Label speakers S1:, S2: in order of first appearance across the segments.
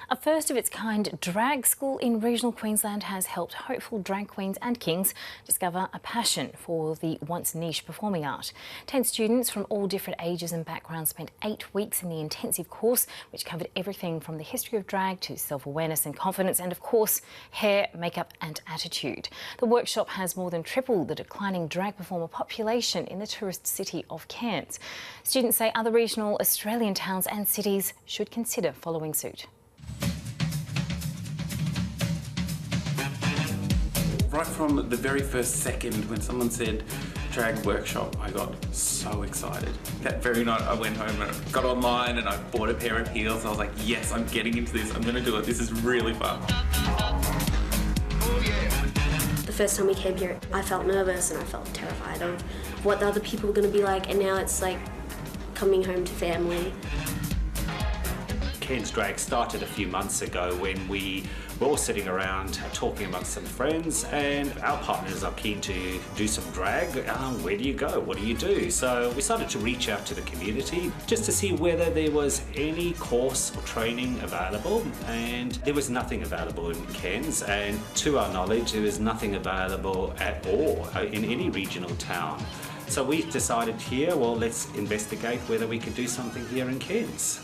S1: A first of its kind drag school in regional Queensland has helped hopeful drag queens and kings discover a passion for the once niche performing art. 10 students from all different ages and backgrounds spent 8 weeks in the intensive course, which covered everything from the history of drag to self-awareness and confidence and, of course, hair, makeup and attitude. The workshop has more than tripled the declining drag performer population in the tourist city of Cairns. Students say other regional Australian towns and cities should consider following suit.
S2: Right from the very first second when someone said drag workshop, I got so excited. That very night I went home and I got online and I bought a pair of heels. I was like, yes, I'm getting into this, I'm gonna do it, this is really fun.
S3: The first time we came here, I felt nervous and I felt terrified of what the other people were gonna be like, and now it's like coming home to family.
S4: Cairns Drag started a few months ago when we were all sitting around talking amongst some friends, and our partners are keen to do some drag. Where do you go? What do you do? So we started to reach out to the community just to see whether there was any course or training available, and there was nothing available in Cairns, and to our knowledge there was nothing available at all in any regional town. So we decided here, well, let's investigate whether we could do something here in Cairns.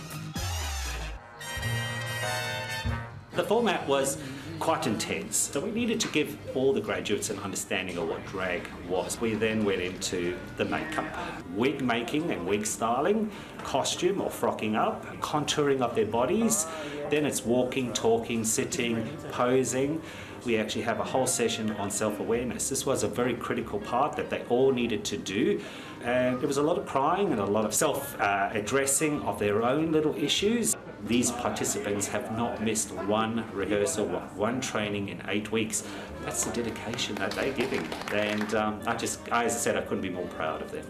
S4: The format was quite intense, so we needed to give all the graduates an understanding of what drag was. We then went into the makeup, wig making and wig styling, costume or frocking up, contouring of their bodies, then it's walking, talking, sitting, posing. We actually have a whole session on self-awareness. This was a very critical part that they all needed to do, and there was a lot of crying and a lot of self-addressing of their own little issues. These participants have not missed one rehearsal, one training in 8 weeks. That's the dedication that they're giving, and as I said, I couldn't be more proud of them.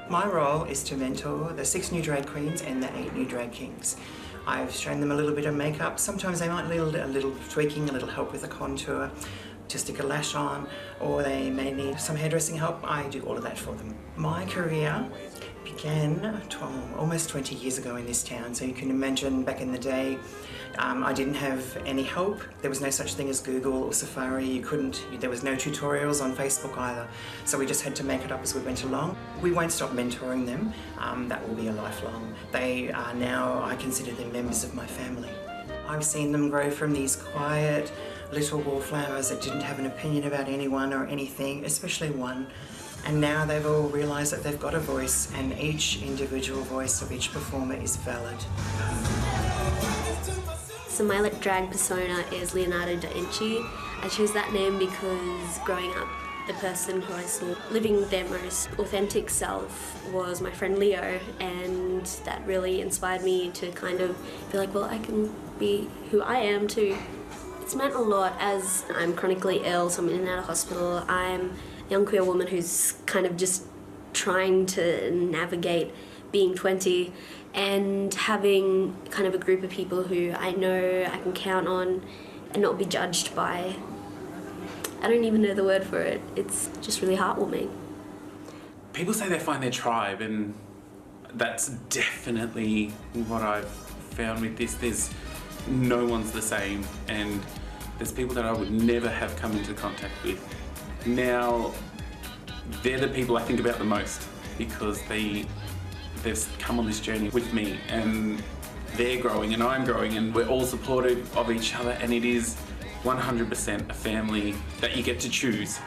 S5: My role is to mentor the 6 new drag queens and the 8 new drag kings. I've shown them a little bit of makeup. Sometimes they might need a little tweaking, a little help with a contour, to stick a lash on, or they may need some hairdressing help. I do all of that for them. My career began almost 20 years ago in this town, so you can imagine back in the day I didn't have any help. There was no such thing as Google or Safari. There was no tutorials on Facebook either, so we just had to make it up as we went along. We won't stop mentoring them. That will be a lifelong. They are now, I consider them members of my family. I've seen them grow from these quiet little wallflowers that didn't have an opinion about anyone or anything, especially one. And now they've all realised that they've got a voice, and each individual voice of each performer is valid.
S3: So my drag persona is Leonardo da Vinci. I chose that name because growing up, the person who I saw living their most authentic self was my friend Leo, and that really inspired me to kind of be like, well, I can be who I am too. It's meant a lot as I'm chronically ill, so I'm in and out of hospital. I'm a young queer woman who's kind of just trying to navigate being 20 and having kind of a group of people who I know I can count on and not be judged by. I don't even know the word for it. It's just really heartwarming.
S2: People say they find their tribe, and that's definitely what I've found with this. There's no one's the same, and there's people that I would never have come into contact with. Now, they're the people I think about the most, because they've come on this journey with me, and they're growing and I'm growing, and we're all supportive of each other, and it is 100% a family that you get to choose.